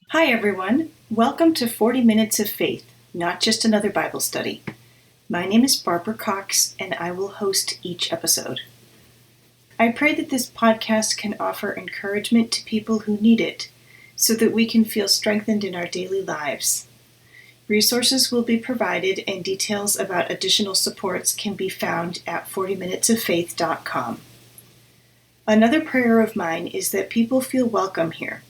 Hi everyone, welcome to 40 Minutes of Faith, not just another Bible study. My name is Barbara Cox and I will host each episode. I pray that this podcast can offer encouragement to people who need it, so that we can feel strengthened in our daily lives. Resources will be provided and details about additional supports can be found at 40minutesoffaith.com. Another prayer of mine is that people feel welcome here.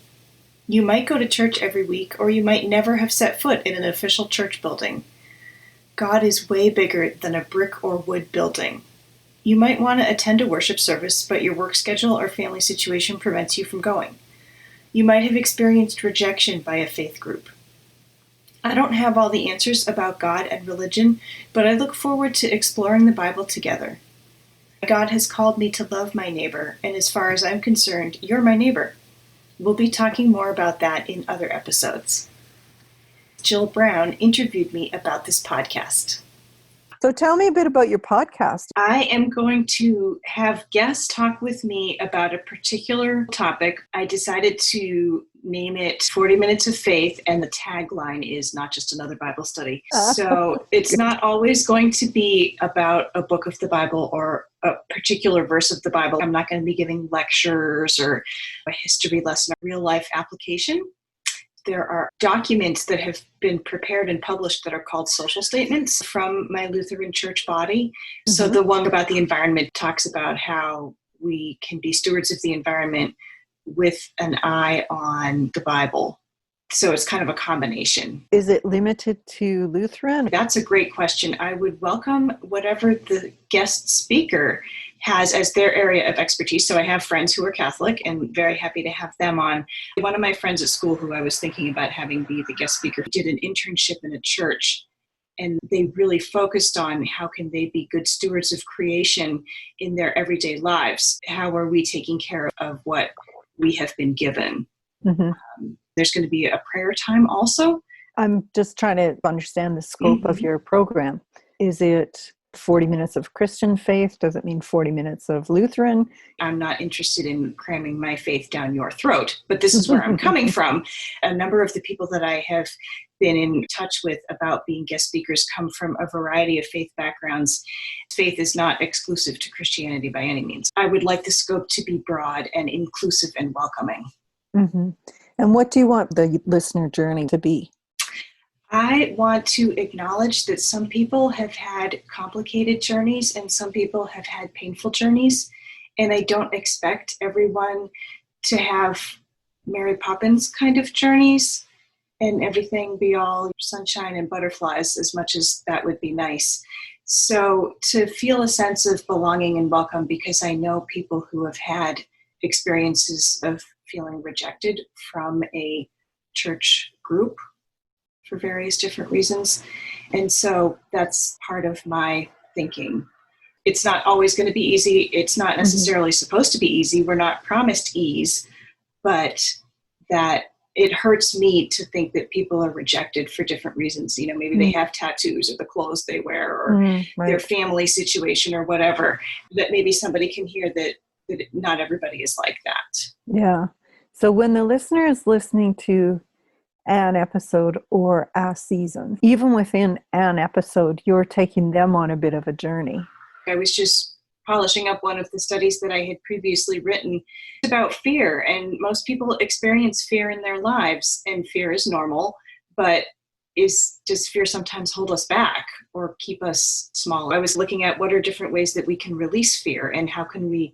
You might go to church every week, or you might never have set foot in an official church building. God is way bigger than a brick or wood building. You might want to attend a worship service, but your work schedule or family situation prevents you from going. You might have experienced rejection by a faith group. I don't have all the answers about God and religion, but I look forward to exploring the Bible together. God has called me to love my neighbor, and as far as I'm concerned, you're my neighbor. We'll be talking more about that in other episodes. Jill Browne interviewed me about this podcast. So tell me a bit about your podcast. I am going to have guests talk with me about a particular topic. I decided to name it 40 Minutes of Faith, and the tagline is not just another Bible study. So it's not always going to be about a book of the Bible or a particular verse of the Bible. I'm not going to be giving lectures or a history lesson, a real life application. There are documents that have been prepared and published that are called social statements from my Lutheran church body. Mm-hmm. So the one about the environment talks about how we can be stewards of the environment with an eye on the Bible. So it's kind of a combination. Is it limited to Lutheran? That's a great question. I would welcome whatever the guest speaker has as their area of expertise. So I have friends who are Catholic and very happy to have them on. One of my friends at school who I was thinking about having be the guest speaker did an internship in a church, and they really focused on how can they be good stewards of creation in their everyday lives. How are we taking care of what we have been given? Mm-hmm. There's going to be a prayer time also. I'm just trying to understand the scope of your program. Is it 40 minutes of Christian faith? Does it mean 40 minutes of Lutheran? I'm not interested in cramming my faith down your throat, but this is where I'm coming from. A number of the people that I have been in touch with about being guest speakers come from a variety of faith backgrounds. Faith is not exclusive to Christianity by any means. I would like the scope to be broad and inclusive and welcoming. Mm-hmm. And what do you want the listener journey to be? I want to acknowledge that some people have had complicated journeys and some people have had painful journeys. And I don't expect everyone to have Mary Poppins kind of journeys and everything be all sunshine and butterflies, as much as that would be nice. So to feel a sense of belonging and welcome, because I know people who have had experiences of feeling rejected from a church group for various different reasons. And so that's part of my thinking. It's not always going to be easy. It's not necessarily supposed to be easy. We're not promised ease, but that it hurts me to think that people are rejected for different reasons. You know, maybe they have tattoos or the clothes they wear or their family situation or whatever, that maybe somebody can hear that not everybody is like that. Yeah. So when the listener is listening to an episode or a season, even within an episode, you're taking them on a bit of a journey. I was just polishing up one of the studies that I had previously written about fear, and most people experience fear in their lives, and fear is normal, but does fear sometimes hold us back or keep us small? I was looking at what are different ways that we can release fear, and how can we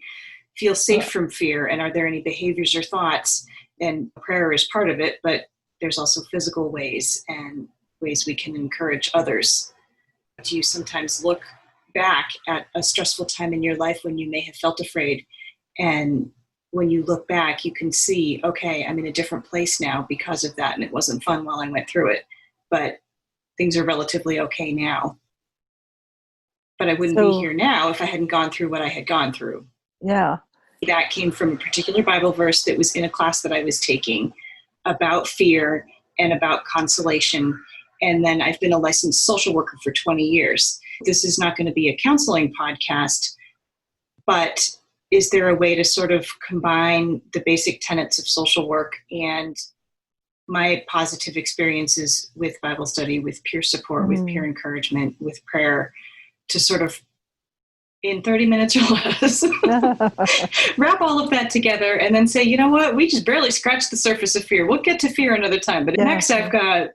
feel safe from fear? And are there any behaviors or thoughts? And prayer is part of it, but there's also physical ways and ways we can encourage others. Do you sometimes look back at a stressful time in your life when you may have felt afraid, and when you look back, you can see, okay, I'm in a different place now because of that, and it wasn't fun while I went through it, but things are relatively okay now. But I wouldn't be here now if I hadn't gone through what I had gone through. Yeah. That came from a particular Bible verse that was in a class that I was taking about fear and about consolation. And then I've been a licensed social worker for 20 years. This is not going to be a counseling podcast, but is there a way to sort of combine the basic tenets of social work and my positive experiences with Bible study, with peer support, with peer encouragement, with prayer, to sort of, in 30 minutes or less, wrap all of that together and then say, you know what, we just barely scratched the surface of fear. We'll get to fear another time. But next I've got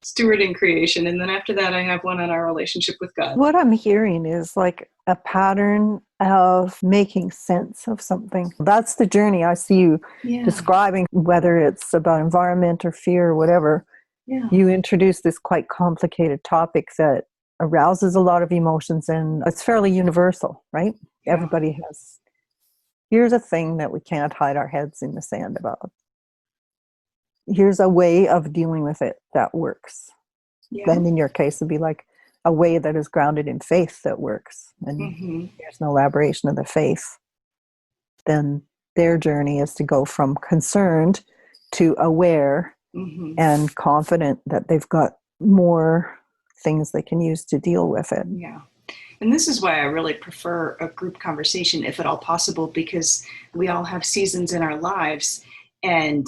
stewarding creation. And then after that, I have one on our relationship with God. What I'm hearing is like a pattern of making sense of something. That's the journey I see you describing, whether it's about environment or fear or whatever. Yeah. You introduce this quite complicated topic that arouses a lot of emotions, and it's fairly universal, right? Yeah. Everybody has, here's a thing that we can't hide our heads in the sand about. Here's a way of dealing with it that works. Yeah. Then in your case, it'd be like a way that is grounded in faith that works. And there's an elaboration of the faith. Then their journey is to go from concerned to aware and confident that they've got more things they can use to deal with it. Yeah. And this is why I really prefer a group conversation, if at all possible, because we all have seasons in our lives. And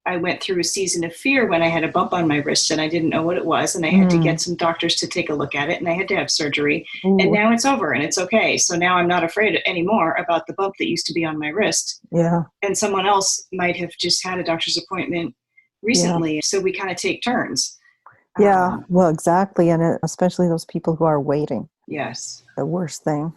I went through a season of fear when I had a bump on my wrist and I didn't know what it was. And I had to get some doctors to take a look at it, and I had to have surgery. And now it's over and it's okay. So now I'm not afraid anymore about the bump that used to be on my wrist. Yeah. And someone else might have just had a doctor's appointment recently. So we kind of take turns. Yeah, well, exactly. And especially those people who are waiting. Yes. The worst thing.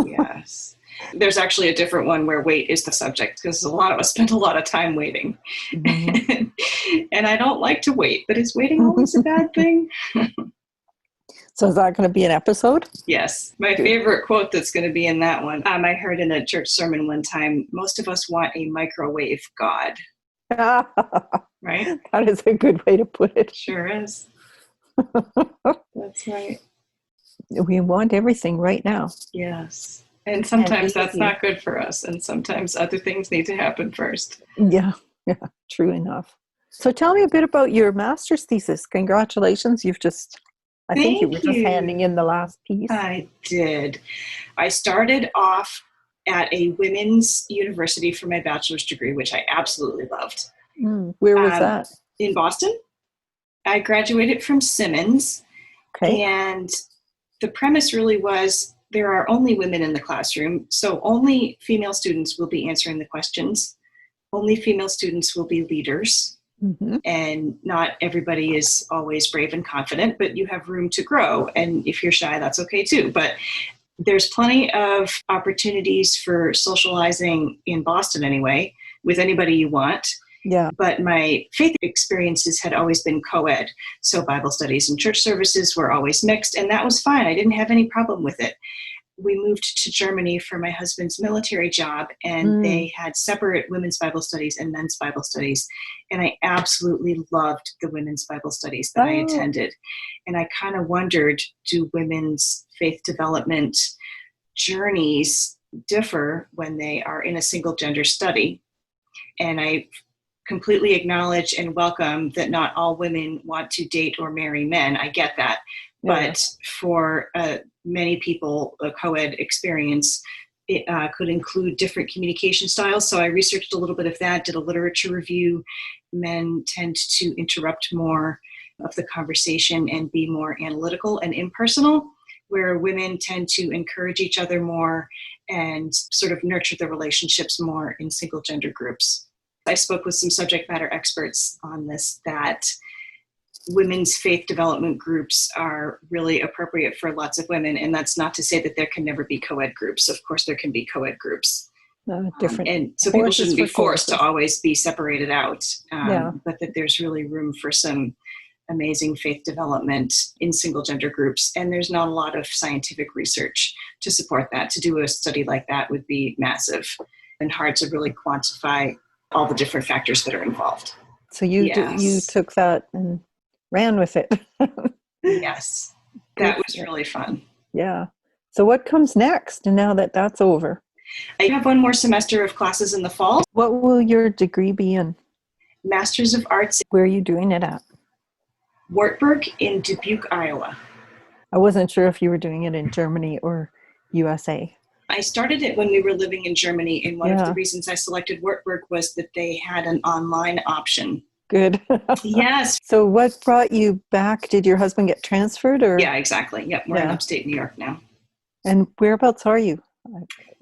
Yes. There's actually a different one where wait is the subject, because a lot of us spend a lot of time waiting. And I don't like to wait, but is waiting always a bad thing? So is that going to be an episode? Yes. My favorite quote that's going to be in that one, I heard in a church sermon one time, most of us want a microwave God. Right? That is a good way to put it. Sure is. That's right. We want everything right now. Yes. And sometimes that's not good for us. And sometimes other things need to happen first. Yeah. Yeah. True enough. So tell me a bit about your master's thesis. Congratulations. I think you were just handing in the last piece. I did. I started off at a women's university for my bachelor's degree, which I absolutely loved. Where was that? In Boston. I graduated from Simmons. Okay. And the premise really was there are only women in the classroom, so only female students will be answering the questions. Only female students will be leaders. And not everybody is always brave and confident, but you have room to grow. And if you're shy, that's okay too. But there's plenty of opportunities for socializing in Boston anyway, with anybody you want. Yeah. But my faith experiences had always been co-ed. So Bible studies and church services were always mixed, and that was fine. I didn't have any problem with it. We moved to Germany for my husband's military job, and they had separate women's Bible studies and men's Bible studies. And I absolutely loved the women's Bible studies that I attended. And I kind of wondered, do women's faith development journeys differ when they are in a single gender study? And I completely acknowledge and welcome that not all women want to date or marry men. I get that. Yeah. But for many people, a co-ed experience, it could include different communication styles. So I researched a little bit of that, did a literature review. Men tend to interrupt more of the conversation and be more analytical and impersonal, where women tend to encourage each other more and sort of nurture the relationships more in single gender groups. I spoke with some subject matter experts on this, that women's faith development groups are really appropriate for lots of women. And that's not to say that there can never be co-ed groups. Of course, there can be co-ed groups. Different and so people horses shouldn't be for forced to courses. always be separated out, Yeah. but that there's really room for some amazing faith development in single gender groups. And there's not a lot of scientific research to support that. To do a study like that would be massive and hard to really quantify all the different factors that are involved. So you took that and ran with it. Yes, that was really fun. Yeah. So what comes next now that that's over? I have one more semester of classes in the fall. What will your degree be in? Masters of Arts. Where are you doing it at? Wartburg in Dubuque, Iowa. I wasn't sure if you were doing it in Germany or USA. I started it when we were living in Germany, and one of the reasons I selected Wartburg was that they had an online option. Good. Yes. So what brought you back? Did your husband get transferred? Or? Yeah, exactly. Yep, we're in upstate New York now. And whereabouts are you?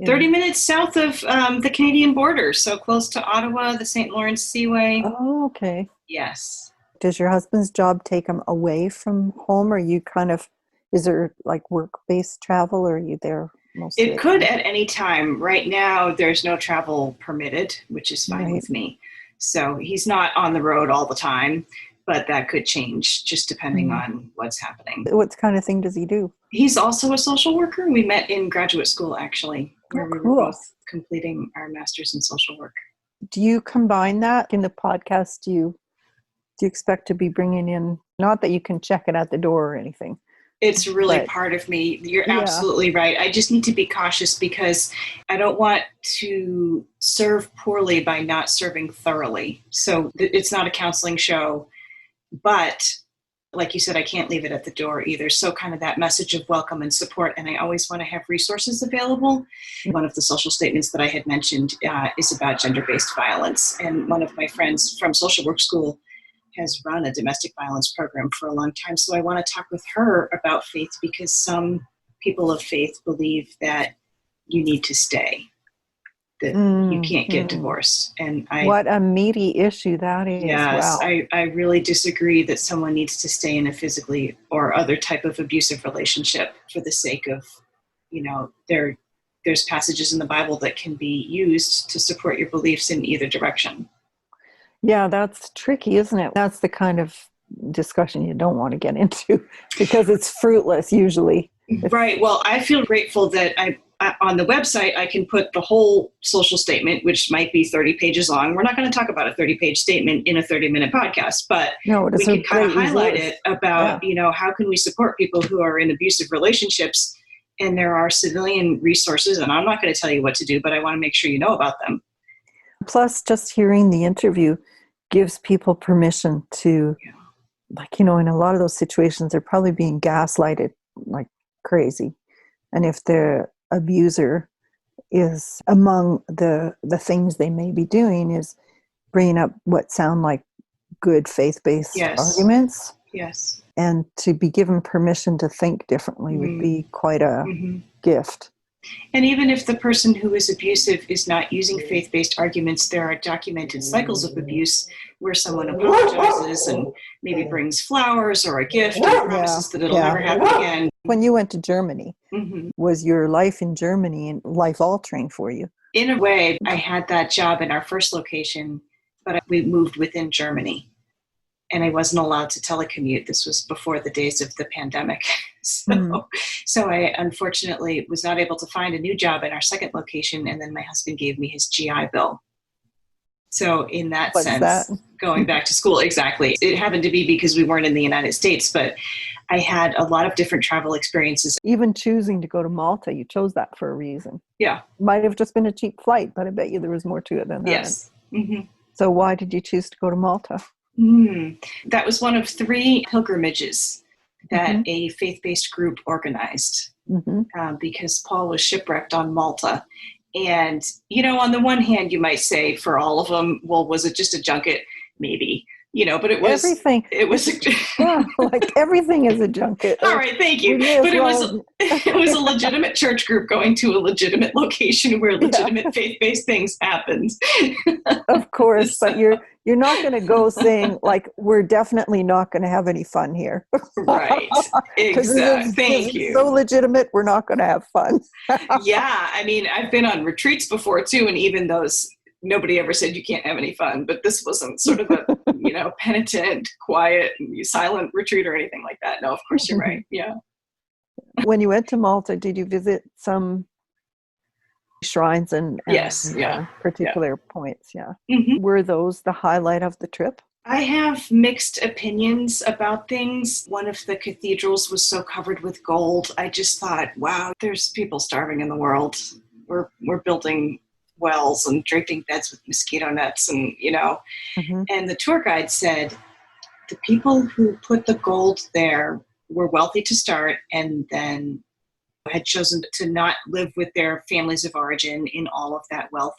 30 minutes south of the Canadian border, so close to Ottawa, the St. Lawrence Seaway. Oh, okay. Yes. Does your husband's job take him away from home, or you kind of, is there like work-based travel, or are you there mostly? It could at any time. Right now, there's no travel permitted, which is fine with me. So he's not on the road all the time, but that could change just depending on what's happening. What kind of thing does he do? He's also a social worker. We met in graduate school, actually, where we were both completing our master's in social work. Do you combine that in the podcast? Do you expect to be bringing in, not that you can check it at the door or anything? It's really part of me. You're absolutely right. I just need to be cautious because I don't want to serve poorly by not serving thoroughly. So it's not a counseling show, but like you said, I can't leave it at the door either. So kind of that message of welcome and support. And I always want to have resources available. One of the social statements that I had mentioned is about gender-based violence. And one of my friends from social work school has run a domestic violence program for a long time. So I want to talk with her about faith because some people of faith believe that you need to stay, that you can't get divorced. And what a meaty issue that is. Yes, wow. I really disagree that someone needs to stay in a physically or other type of abusive relationship for the sake of, there's passages in the Bible that can be used to support your beliefs in either direction. Yeah, that's tricky, isn't it? That's the kind of discussion you don't want to get into because it's fruitless usually. Right. Well, I feel grateful that on the website, I can put the whole social statement, which might be 30 pages long. We're not going to talk about a 30-page statement in a 30-minute podcast, but we can kind of highlight it about, how can we support people who are in abusive relationships? And there are civilian resources, and I'm not going to tell you what to do, but I want to make sure you know about them. Plus, just hearing the interview gives people permission to, in a lot of those situations, they're probably being gaslighted like crazy. And if the abuser is among the things they may be doing is bringing up what sound like good faith-based arguments. Yes. And to be given permission to think differently would be quite a gift. And even if the person who is abusive is not using faith-based arguments, there are documented cycles of abuse where someone apologizes and maybe brings flowers or a gift and promises that it'll never happen again. When you went to Germany, was your life in Germany life-altering for you? In a way, I had that job in our first location, but we moved within Germany. And I wasn't allowed to telecommute. This was before the days of the pandemic. So I unfortunately was not able to find a new job in our second location. And then my husband gave me his GI Bill. So in that sense, going back to school, exactly. It happened to be because we weren't in the United States, but I had a lot of different travel experiences. Even choosing to go to Malta, you chose that for a reason. Yeah. Might have just been a cheap flight, but I bet you there was more to it than that. Yes. Mm-hmm. So why did you choose to go to Malta? That was one of 3 pilgrimages that a faith-based group organized because Paul was shipwrecked on Malta. And, on the one hand, you might say for all of them, well, was it just a junket? Maybe. but Everything. it was, Yeah, like everything is a junket. all right, thank We you. may as But well. it was a legitimate church group going to a legitimate location where Yeah, legitimate faith-based things happened. of course, but So, you're not going to go saying like we're definitely not going to have any fun here right. because Exact. this Thank is so you. legitimate. We're not going to have fun. Yeah. I mean, I've been on retreats before too, and even those, nobody ever said you can't have any fun, but this wasn't sort of a, penitent, quiet, silent retreat or anything like that. No, of course you're right. Yeah. When you went to Malta, did you visit some shrines and Yes. Yeah. Yeah. particular points? Yeah. Hmm. Were those the highlight of the trip? I have mixed opinions about things. One of the cathedrals was so covered with gold. I just thought, wow, there's people starving in the world. We're building wells and draping beds with mosquito nets and. Hmm. And the tour guide said the people who put the gold there were wealthy to start and then had chosen to not live with their families of origin in all of that wealth,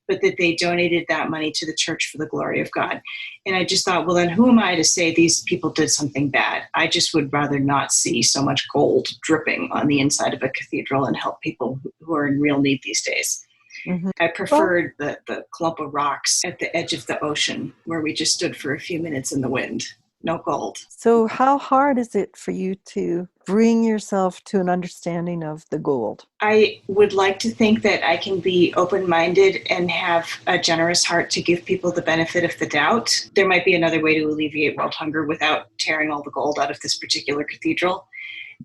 but that they donated that money to the church for the glory of God. And I just thought, well, then who am I to say these people did something bad? I just would rather not see so much gold dripping on the inside of a cathedral and help people who are in real need these days. Hmm. I Well, preferred the clump of rocks at the edge of the ocean where we just stood for a few minutes in the wind. No gold. so how hard is it for you to bring yourself to an understanding of the gold? I would like to think that I can be open-minded and have a generous heart to give people the benefit of the doubt. There might be another way to alleviate world hunger without tearing all the gold out of this particular cathedral.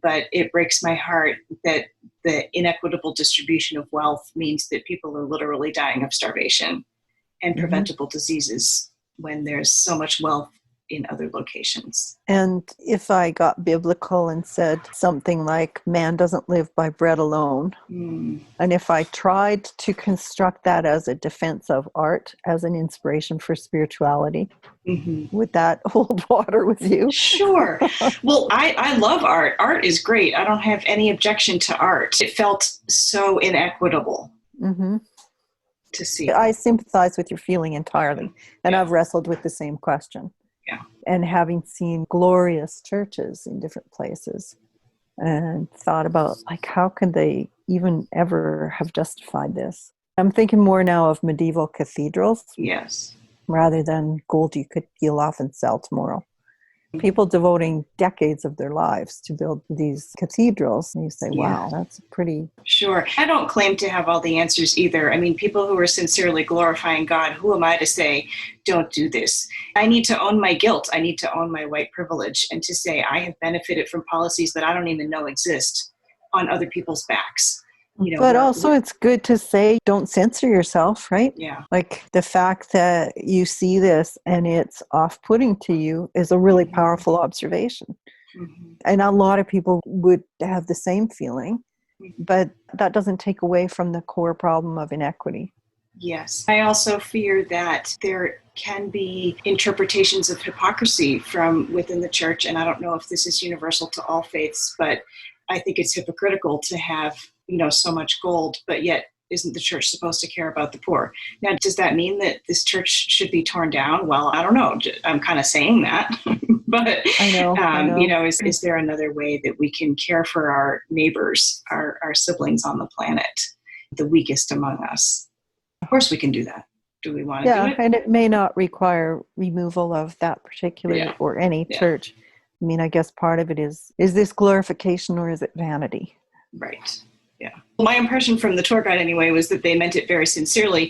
But it breaks my heart that the inequitable distribution of wealth means that people are literally dying of starvation and Hmm. preventable diseases when there's so much wealth in other locations. And if I got biblical and said something like, man doesn't live by bread alone, Mm, and if I tried to construct that as a defense of art, as an inspiration for spirituality, hmm. would that hold water with you? Sure. Well, I love art. Art is great. I don't have any objection to art. It felt so inequitable Hmm. to see. I sympathize with your feeling entirely. And Yeah, I've wrestled with the same question. yeah. And having seen glorious churches in different places and thought about, like, how could they even ever have justified this? I'm thinking more now of medieval cathedrals Yes. rather than gold you could peel off and sell tomorrow. People devoting decades of their lives to build these cathedrals. And you say, Yeah. wow, that's pretty. Sure. I don't claim to have all the answers either. I mean, people who are sincerely glorifying God, who am I to say, don't do this? I need to own my guilt. I need to own my white privilege and to say I have benefited from policies that I don't even know exist on other people's backs. But also, it's good to say, don't censor yourself, right? Yeah. Like the fact that you see this and it's off putting to you is a really Mhm. powerful observation. Mhm. And a lot of people would have the same feeling, Mhm. but that doesn't take away from the core problem of inequity. Yes. I also fear that there can be interpretations of hypocrisy from within the church. And I don't know if this is universal to all faiths, but I think it's hypocritical to have, so much gold, but yet isn't the church supposed to care about the poor? Now, does that mean that this church should be torn down? Well, I don't know. I'm kind of saying that. But, I know. is there another way that we can care for our neighbors, our siblings on the planet, the weakest among us? Of course we can do that. Do we want to do Yeah, it? and it may not require removal of that particular Yeah. or any Yeah. church. I mean, I guess part of it is this glorification or is it vanity? Right. Yeah. Well, my impression from the tour guide anyway was that they meant it very sincerely,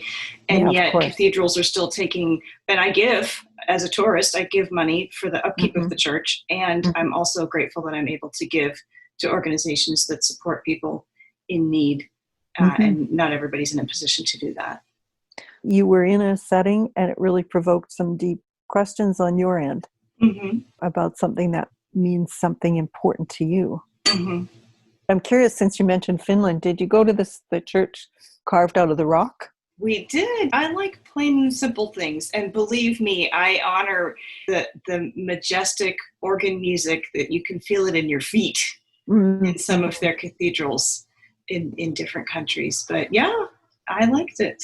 Yeah, and of yet course. cathedrals are still taking, and I give, as a tourist, I give money for the upkeep of Hmm. the church, and I'm also grateful that I'm able to give to organizations that support people in need, Hmm. and not everybody's in a position to do that. You were in a setting and it really provoked some deep questions on your end Mm-hmm. about something that means something important to you. Mm-hmm. I'm curious, since you mentioned Finland, did you go to the church carved out of the rock? We did. I like plain and simple things. And believe me, I honor the majestic organ music that you can feel it in your feet Mm-hmm. in some of their cathedrals in different countries. But yeah, I liked it.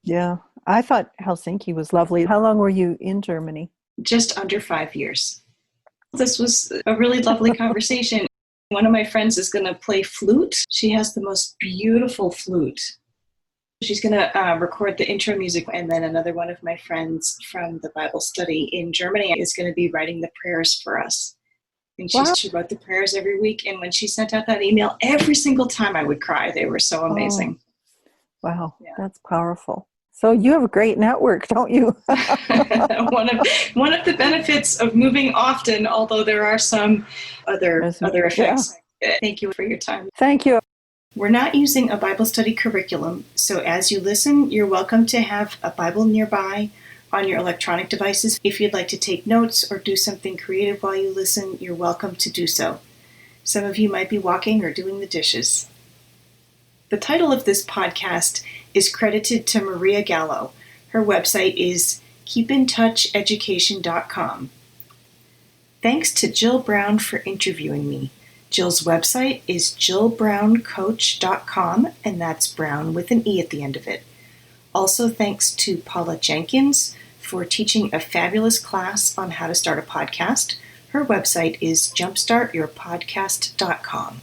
Yeah, I thought Helsinki was lovely. How long were you in Germany? just under 5 years. This was a really lovely conversation. One of my friends is going to play flute. She has the most beautiful flute. She's going to record the intro music, and then another one of my friends from the Bible study in Germany is going to be writing the prayers for us. And she wrote the prayers every week, and when she sent out that email, every single time I would cry. They were so amazing. Oh, wow, yeah. That's powerful. So you have a great network, don't you? One of the benefits of moving often, although there are some other effects. Yeah. Thank you for your time. Thank you. We're not using a Bible study curriculum, so as you listen, you're welcome to have a Bible nearby on your electronic devices. If you'd like to take notes or do something creative while you listen, you're welcome to do so. Some of you might be walking or doing the dishes. The title of this podcast is credited to Maria Gallo. Her website is keepintoucheducation.com. Thanks to Jill Browne for interviewing me. Jill's website is jillbrownecoach.com, and that's Browne with an E at the end of it. Also thanks to Paula Jenkins for teaching a fabulous class on how to start a podcast. Her website is jumpstartyourpodcast.com.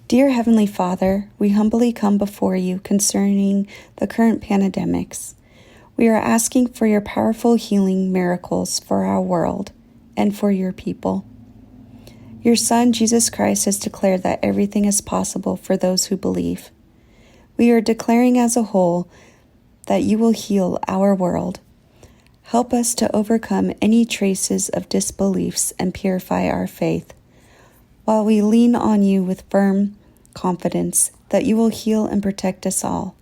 Dear Heavenly Father, we humbly come before you concerning the current pandemics. We are asking for your powerful healing miracles for our world and for your people. Your Son, Jesus Christ, has declared that everything is possible for those who believe. We are declaring as a whole that you will heal our world. Help us to overcome any traces of disbeliefs and purify our faith, while we lean on you with firm confidence that you will heal and protect us all.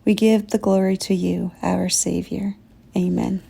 We give the glory to you, our Savior. Amen.